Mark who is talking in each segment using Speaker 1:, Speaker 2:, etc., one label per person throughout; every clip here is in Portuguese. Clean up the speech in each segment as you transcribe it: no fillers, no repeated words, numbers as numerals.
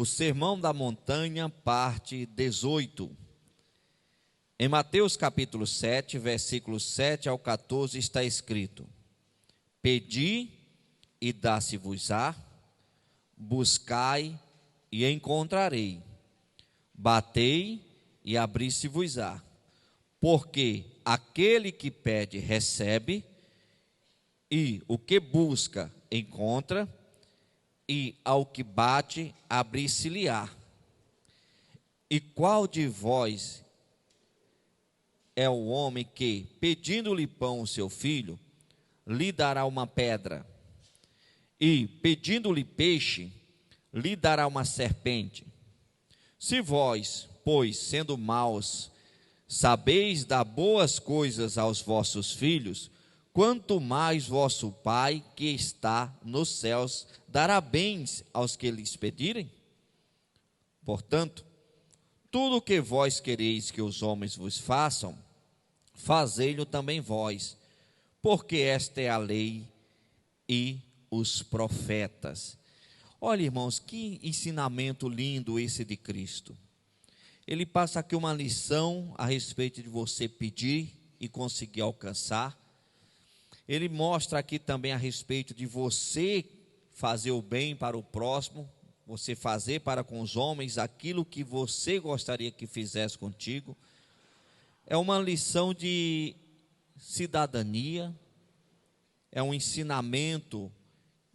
Speaker 1: O Sermão da Montanha, parte 18. Em Mateus capítulo 7, versículos 7 ao 14, está escrito: Pedi e dá-se-vos-á, buscai e encontrarei, batei e abri-se-vos-á, porque aquele que pede recebe, e o que busca encontra, e ao que bate abrir-se-lhe-á. E qual de vós é o homem que, pedindo-lhe pão o seu filho, lhe dará uma pedra? E, pedindo-lhe peixe, lhe dará uma serpente? Se vós, pois, sendo maus, sabeis dar boas coisas aos vossos filhos, quanto mais vosso Pai que está nos céus dará bens aos que lhes pedirem? Portanto, tudo o que vós quereis que os homens vos façam, fazei-lo também vós, porque esta é a lei e os profetas. Olha, irmãos, que ensinamento lindo esse de Cristo. Ele passa aqui uma lição a respeito de você pedir e conseguir alcançar. Ele mostra aqui também a respeito de você fazer o bem para o próximo, você fazer para com os homens aquilo que você gostaria que fizesse contigo. É uma lição de cidadania, é um ensinamento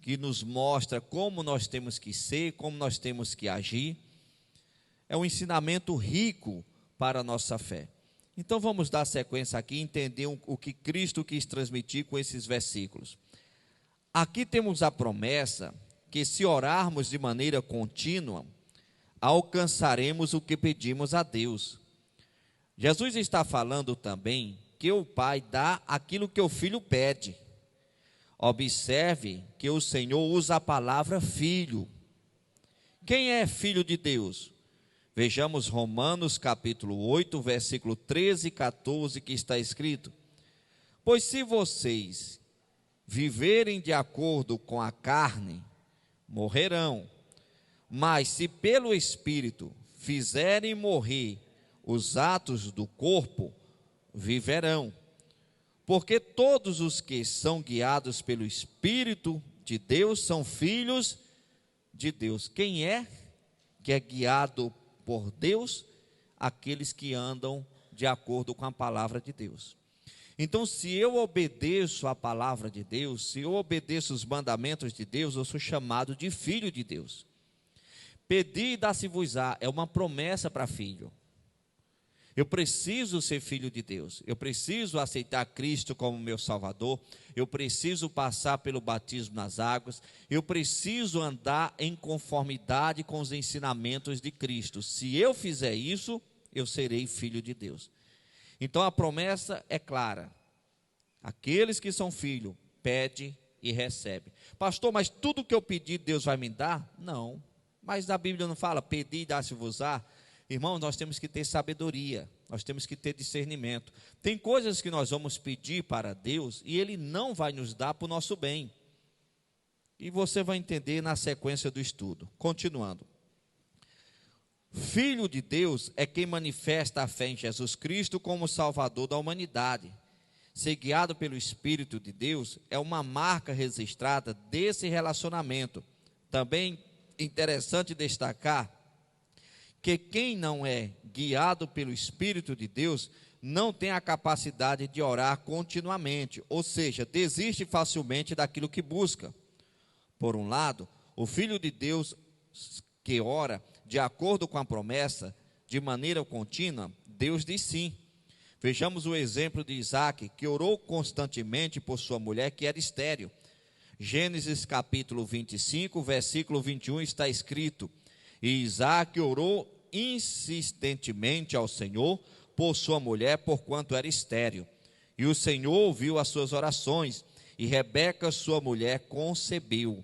Speaker 1: que nos mostra como nós temos que ser, como nós temos que agir. É um ensinamento rico para a nossa fé. Então vamos dar sequência aqui e entender o que Cristo quis transmitir com esses versículos. Aqui temos a promessa que, se orarmos de maneira contínua, alcançaremos o que pedimos a Deus. Jesus está falando também que o Pai dá aquilo que o Filho pede. Observe que o Senhor usa a palavra filho. Quem é filho de Deus? Vejamos Romanos capítulo 8, versículo 13 e 14, que está escrito: Pois se vocês viverem de acordo com a carne, morrerão. Mas se pelo Espírito fizerem morrer os atos do corpo, viverão. Porque todos os que são guiados pelo Espírito de Deus são filhos de Deus. Quem é que é guiado por Deus? Aqueles que andam de acordo com a palavra de Deus. Então, se eu obedeço a palavra de Deus, se eu obedeço os mandamentos de Deus, eu sou chamado de filho de Deus. Pedi e dá-se-vos-á é uma promessa para filho. Eu preciso ser filho de Deus, eu preciso aceitar Cristo como meu Salvador, eu preciso passar pelo batismo nas águas, eu preciso andar em conformidade com os ensinamentos de Cristo. Se eu fizer isso, eu serei filho de Deus. Então a promessa é clara: aqueles que são filhos, pede e recebe. Pastor, mas tudo que eu pedir, Deus vai me dar? Não, mas a Bíblia não fala, pedi e dá-se-vos-á? Irmãos, nós temos que ter sabedoria, nós temos que ter discernimento. Tem coisas que nós vamos pedir para Deus e Ele não vai nos dar para o nosso bem. E você vai entender na sequência do estudo. Continuando. Filho de Deus é quem manifesta a fé em Jesus Cristo como Salvador da humanidade. Ser guiado pelo Espírito de Deus é uma marca registrada desse relacionamento. Também interessante destacar que quem não é guiado pelo Espírito de Deus não tem a capacidade de orar continuamente, ou seja, desiste facilmente daquilo que busca. Por um lado, o Filho de Deus que ora de acordo com a promessa, de maneira contínua, Deus diz sim. Vejamos o exemplo de Isaac, que orou constantemente por sua mulher, que era estéril. Gênesis capítulo 25, versículo 21 está escrito: E Isaac orou insistentemente ao Senhor por sua mulher, porquanto era estéril. E o Senhor ouviu as suas orações, e Rebeca, sua mulher, concebeu.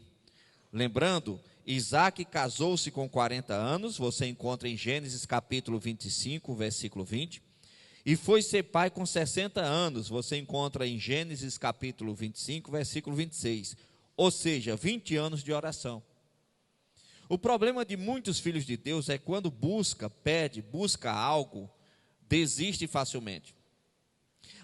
Speaker 1: Lembrando, Isaac casou-se com 40 anos, você encontra em Gênesis capítulo 25, versículo 20. E foi ser pai com 60 anos, você encontra em Gênesis capítulo 25, versículo 26. Ou seja, 20 anos de oração. O problema de muitos filhos de Deus é quando busca algo, desiste facilmente.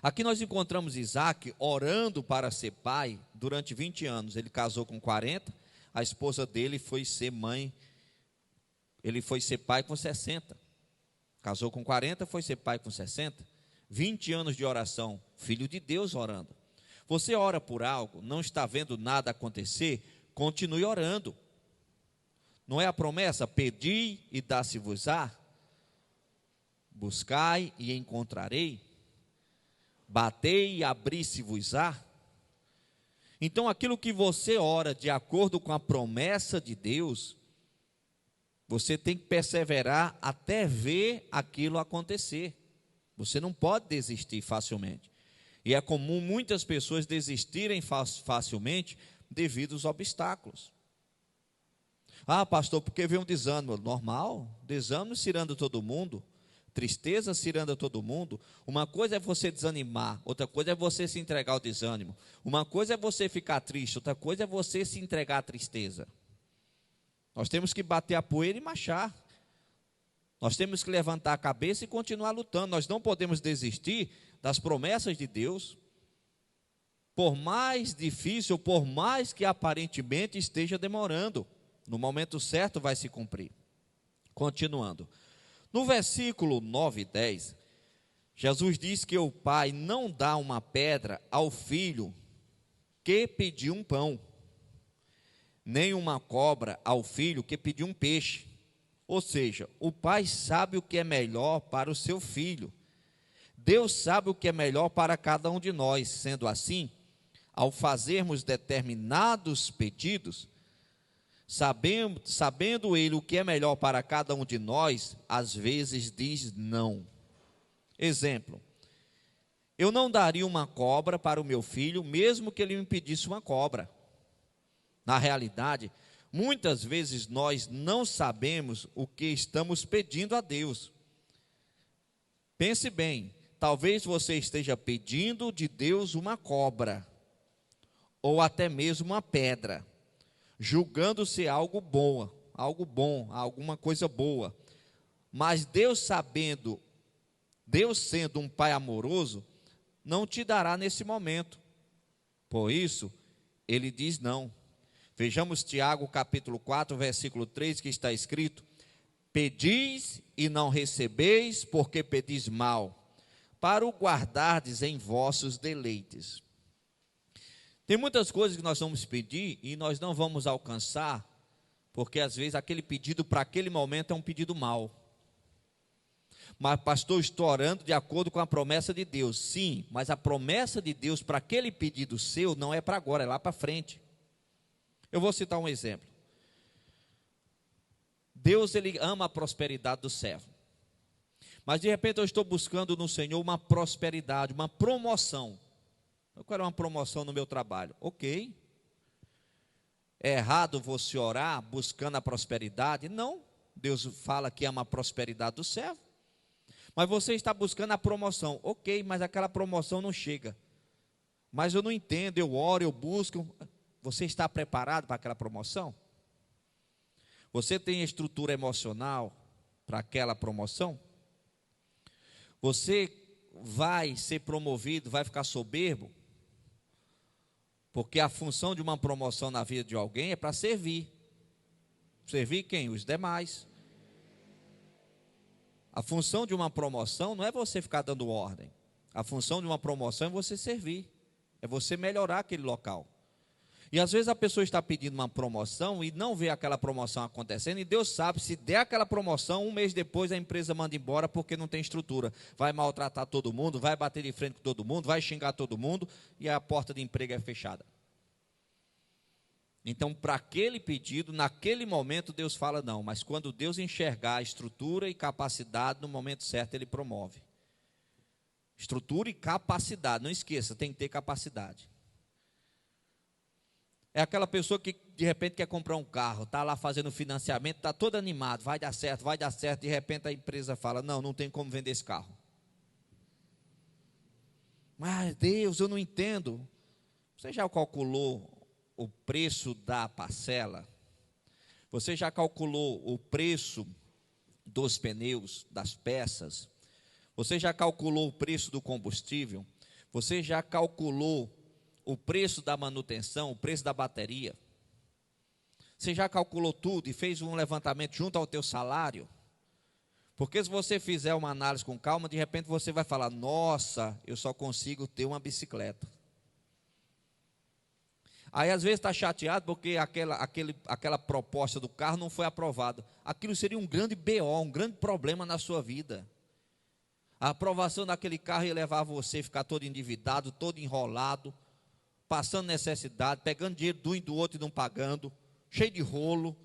Speaker 1: Aqui nós encontramos Isaac orando para ser pai durante 20 anos. Ele casou com 40, a esposa dele foi ser mãe, ele foi ser pai com 60. Casou com 40, foi ser pai com 60. 20 anos de oração, filho de Deus orando. Você ora por algo, não está vendo nada acontecer, continue orando. Não é a promessa? Pedi e dá-se-vos-á, buscai e encontrarei, batei e abri-se-vos-á. Então aquilo que você ora de acordo com a promessa de Deus, você tem que perseverar até ver aquilo acontecer. Você não pode desistir facilmente. E é comum muitas pessoas desistirem facilmente devido aos obstáculos. Ah, pastor, porque veio um desânimo. Normal, desânimo ciranda todo mundo, tristeza ciranda todo mundo. Uma coisa é você desanimar, outra coisa é você se entregar ao desânimo. Uma coisa é você ficar triste, outra coisa é você se entregar à tristeza. Nós temos que bater a poeira e marchar. Nós temos que levantar a cabeça e continuar lutando. Nós não podemos desistir das promessas de Deus, por mais difícil, por mais que aparentemente esteja demorando, no momento certo vai se cumprir. Continuando, no versículo 9 e 10, Jesus diz que o pai não dá uma pedra ao filho que pediu um pão, nem uma cobra ao filho que pediu um peixe. Ou seja, o pai sabe o que é melhor para o seu filho. Deus sabe o que é melhor para cada um de nós. Sendo assim, ao fazermos determinados pedidos, sabendo Ele o que é melhor para cada um de nós, às vezes diz não. Exemplo, eu não daria uma cobra para o meu filho, mesmo que ele me pedisse uma cobra. Na realidade, muitas vezes nós não sabemos o que estamos pedindo a Deus. Pense bem, talvez você esteja pedindo de Deus uma cobra, ou até mesmo uma pedra, julgando ser algo bom, alguma coisa boa. Mas Deus sendo um pai amoroso, não te dará nesse momento. Por isso, ele diz não. Vejamos Tiago capítulo 4, versículo 3, que está escrito: pedis e não recebeis, porque pedis mal, para o guardardes em vossos deleites. Tem muitas coisas que nós vamos pedir e nós não vamos alcançar, porque às vezes aquele pedido para aquele momento é um pedido mau. Mas pastor, estou orando de acordo com a promessa de Deus. Sim, mas a promessa de Deus para aquele pedido seu não é para agora, é lá para frente. Eu vou citar um exemplo. Deus, ele ama a prosperidade do servo. Mas de repente eu estou buscando no Senhor uma prosperidade, uma promoção. Eu quero uma promoção no meu trabalho. Ok. É errado você orar buscando a prosperidade? Não. Deus fala que ama a prosperidade do servo. Mas você está buscando a promoção. Ok, mas aquela promoção não chega. Mas eu não entendo, eu oro, eu busco. Você está preparado para aquela promoção? Você tem estrutura emocional para aquela promoção? Você vai ser promovido, vai ficar soberbo? Porque a função de uma promoção na vida de alguém é para servir. Servir quem? Os demais. A função de uma promoção não é você ficar dando ordem. A função de uma promoção é você servir. É você melhorar aquele local. E às vezes a pessoa está pedindo uma promoção e não vê aquela promoção acontecendo, e Deus sabe, se der aquela promoção, um mês depois a empresa manda embora porque não tem estrutura. Vai maltratar todo mundo, vai bater de frente com todo mundo, vai xingar todo mundo e a porta de emprego é fechada. Então, para aquele pedido, naquele momento Deus fala não, mas quando Deus enxergar a estrutura e capacidade, no momento certo Ele promove. Estrutura e capacidade, não esqueça, tem que ter capacidade. É aquela pessoa que de repente quer comprar um carro, está lá fazendo financiamento, está todo animado, vai dar certo, de repente a empresa fala, não tem como vender esse carro. Mas Deus, eu não entendo. Você já calculou o preço da parcela? Você já calculou o preço dos pneus, das peças? Você já calculou o preço do combustível? Você já calculou o preço da manutenção, o preço da bateria? Você já calculou tudo e fez um levantamento junto ao teu salário? Porque se você fizer uma análise com calma, de repente você vai falar: nossa, eu só consigo ter uma bicicleta. Aí às vezes está chateado porque aquela proposta do carro não foi aprovada. Aquilo seria um grande BO, um grande problema na sua vida. A aprovação daquele carro ia levar você a ficar todo endividado, todo enrolado, passando necessidade, pegando dinheiro do um e do outro e não pagando, cheio de rolo,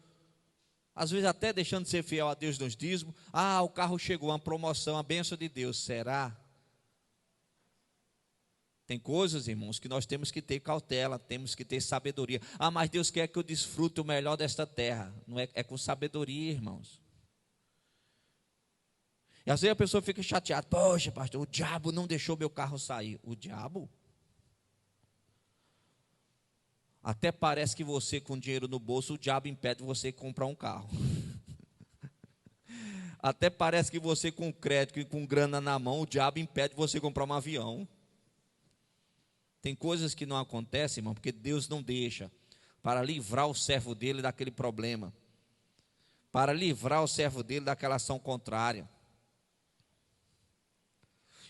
Speaker 1: às vezes até deixando de ser fiel a Deus nos dízimos. O carro chegou, uma promoção, a bênção de Deus. Será? Tem coisas, irmãos, que nós temos que ter cautela, temos que ter sabedoria. Mas Deus quer que eu desfrute o melhor desta terra. Não é com sabedoria, irmãos. E às vezes a pessoa fica chateada: poxa, pastor, o diabo não deixou meu carro sair. O diabo? Até parece que você, com dinheiro no bolso, o diabo impede você de comprar um carro. Até parece que você, com crédito e com grana na mão, o diabo impede você de comprar um avião. Tem coisas que não acontecem, irmão, porque Deus não deixa, para livrar o servo dele daquele problema, para livrar o servo dele daquela ação contrária.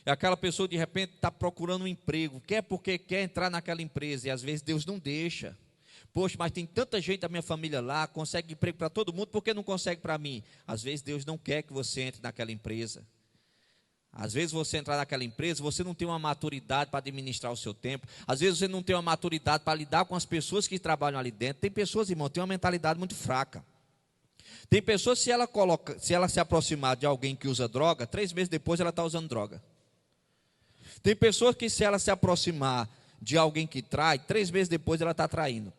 Speaker 1: E aquela pessoa de repente está procurando um emprego, quer porque quer entrar naquela empresa, e às vezes Deus não deixa. Poxa, mas tem tanta gente da minha família lá, consegue emprego para todo mundo, por que não consegue para mim? Às vezes Deus não quer que você entre naquela empresa. Às vezes você entrar naquela empresa, você não tem uma maturidade para administrar o seu tempo. Às vezes você não tem uma maturidade para lidar com as pessoas que trabalham ali dentro. Tem pessoas, irmão, que têm uma mentalidade muito fraca. Tem pessoas, se ela se aproximar de alguém que usa droga, 3 meses depois ela está usando droga. Tem pessoas que, se ela se aproximar de alguém que trai, 3 meses depois ela está traindo.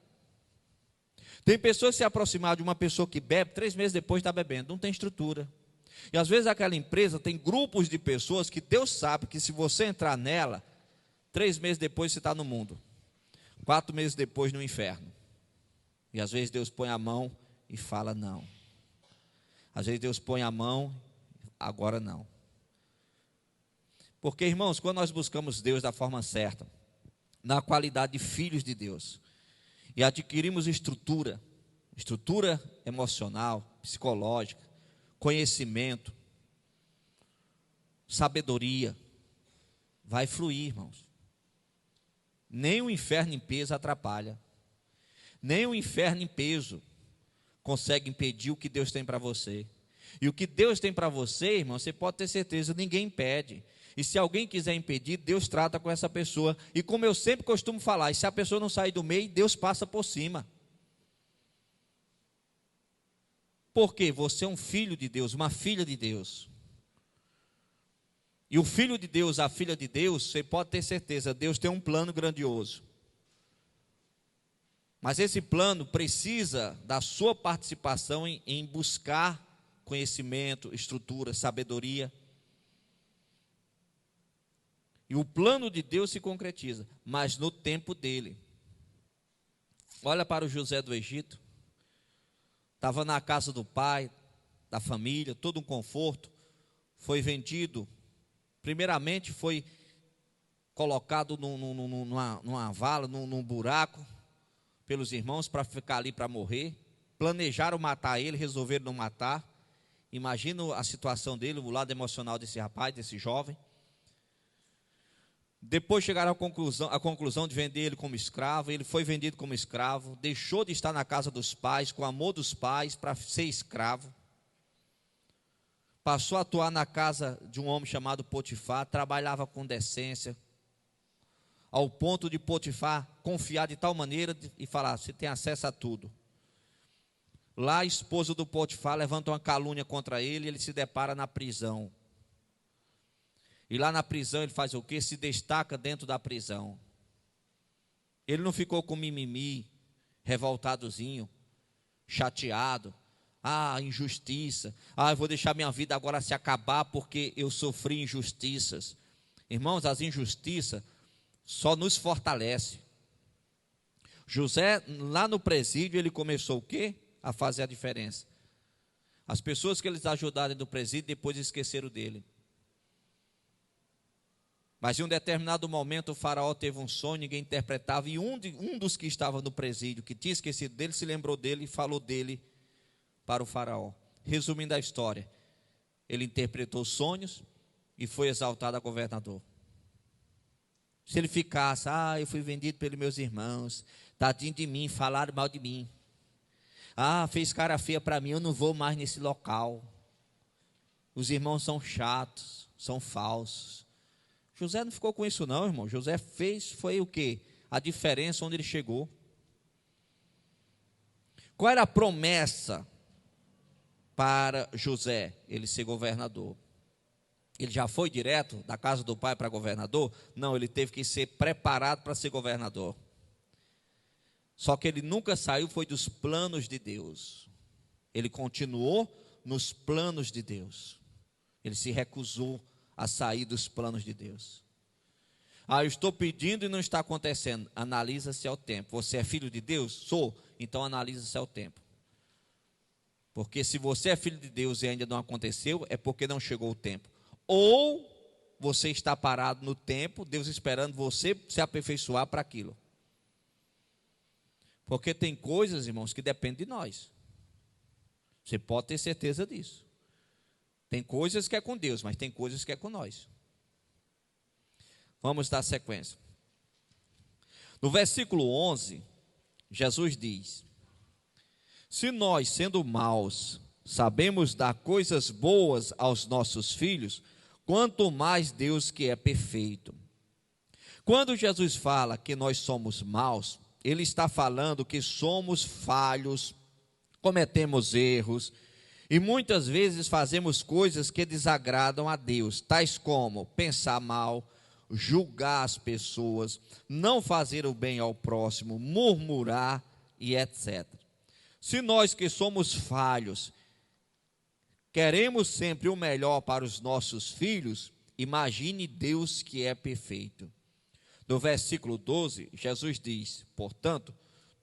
Speaker 1: Tem pessoas que se aproximar de uma pessoa que bebe, 3 meses depois está bebendo. Não tem estrutura. E às vezes aquela empresa tem grupos de pessoas que Deus sabe que, se você entrar nela, 3 meses depois você está no mundo, 4 meses depois no inferno. E às vezes Deus põe a mão e fala não. Às vezes Deus põe a mão, agora não. Porque, irmãos, quando nós buscamos Deus da forma certa, na qualidade de filhos de Deus, e adquirimos estrutura emocional, psicológica, conhecimento, sabedoria, vai fluir, irmãos. Nem o inferno em peso atrapalha, nem o inferno em peso consegue impedir o que Deus tem para você. E o que Deus tem para você, irmão, você pode ter certeza, ninguém impede. E se alguém quiser impedir, Deus trata com essa pessoa. E como eu sempre costumo falar, e se a pessoa não sair do meio, Deus passa por cima. Porque você é um filho de Deus, uma filha de Deus. E o filho de Deus, a filha de Deus, você pode ter certeza, Deus tem um plano grandioso. Mas esse plano precisa da sua participação em buscar conhecimento, estrutura, sabedoria. E o plano de Deus se concretiza, mas no tempo dele. Olha para o José do Egito. Estava na casa do pai, da família, todo um conforto. Foi vendido. Primeiramente foi colocado numa vala, num buraco, pelos irmãos, para ficar ali para morrer. Planejaram matar ele, resolveram não matar. Imagina a situação dele, o lado emocional desse rapaz, desse jovem. Depois chegaram à conclusão de vender ele como escravo. Ele foi vendido como escravo, deixou de estar na casa dos pais, com o amor dos pais, para ser escravo. Passou a atuar na casa de um homem chamado Potifar, trabalhava com decência, ao ponto de Potifar confiar de tal maneira e falar: você tem acesso a tudo. Lá a esposa do Potifar levanta uma calúnia contra ele, e ele se depara na prisão. E lá na prisão ele faz o quê? Se destaca dentro da prisão. Ele não ficou com mimimi, revoltadozinho, chateado. Injustiça. Eu vou deixar minha vida agora se acabar porque eu sofri injustiças. Irmãos, as injustiças só nos fortalece. José, lá no presídio, ele começou o quê? a fazer a diferença. As pessoas que eles ajudaram no presídio depois esqueceram dele. Mas em um determinado momento o faraó teve um sonho, ninguém interpretava, e um dos que estava no presídio, que tinha esquecido dele, se lembrou dele e falou dele para o faraó. Resumindo a história, ele interpretou sonhos e foi exaltado a governador. Se ele ficasse, eu fui vendido pelos meus irmãos, tadinho de mim, falaram mal de mim. Fez cara feia para mim, eu não vou mais nesse local. Os irmãos são chatos, são falsos. José não ficou com isso não, irmão. José foi o quê? A diferença onde ele chegou. Qual era a promessa para José? Ele ser governador. Ele já foi direto da casa do pai para governador? Não, ele teve que ser preparado para ser governador. Só que ele nunca saiu, foi dos planos de Deus. Ele continuou nos planos de Deus. Ele se recusou a sair dos planos de Deus. Eu estou pedindo e não está acontecendo. Analisa-se ao tempo. Você é filho de Deus? Sou. Então analisa-se ao tempo. Porque se você é filho de Deus e ainda não aconteceu, é porque não chegou o tempo. Ou você está parado no tempo, Deus esperando você se aperfeiçoar para aquilo. Porque tem coisas, irmãos, que dependem de nós. Você pode ter certeza disso. Tem coisas que é com Deus, mas tem coisas que é com nós. Vamos dar sequência. No versículo 11, Jesus diz: se nós, sendo maus, sabemos dar coisas boas aos nossos filhos, quanto mais Deus que é perfeito. Quando Jesus fala que nós somos maus, Ele está falando que somos falhos, cometemos erros, e muitas vezes fazemos coisas que desagradam a Deus, tais como pensar mal, julgar as pessoas, não fazer o bem ao próximo, murmurar e etc. Se nós que somos falhos, queremos sempre o melhor para os nossos filhos, imagine Deus que é perfeito. No versículo 12, Jesus diz: portanto,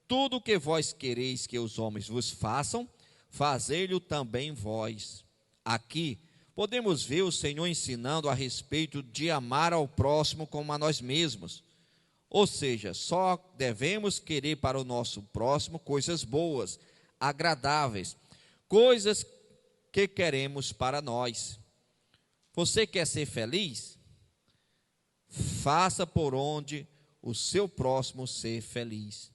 Speaker 1: tudo o que vós quereis que os homens vos façam, fazei-lo também vós. Aqui podemos ver o Senhor ensinando a respeito de amar ao próximo como a nós mesmos. Ou seja, só devemos querer para o nosso próximo coisas boas, agradáveis, coisas que queremos para nós. Você quer ser feliz? Faça por onde o seu próximo ser feliz.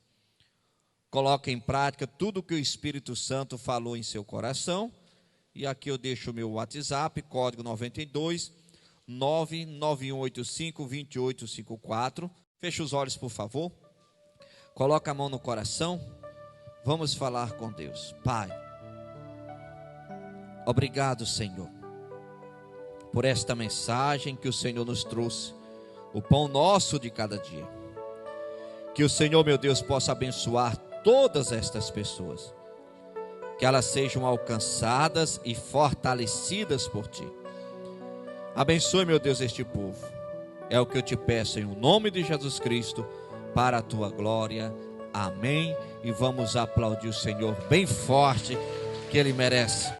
Speaker 1: Coloque em prática tudo o que o Espírito Santo falou em seu coração. E aqui eu deixo o meu WhatsApp, código 92 99185 2854. Feche os olhos, por favor. Coloque a mão no coração. Vamos falar com Deus. Pai, obrigado, Senhor, por esta mensagem que o Senhor nos trouxe, o pão nosso de cada dia. Que o Senhor, meu Deus, possa abençoar todas estas pessoas, que elas sejam alcançadas e fortalecidas por Ti. Abençoe, meu Deus, este povo. É o que eu te peço em nome de Jesus Cristo, para a Tua glória. Amém. E vamos aplaudir o Senhor bem forte, que Ele merece.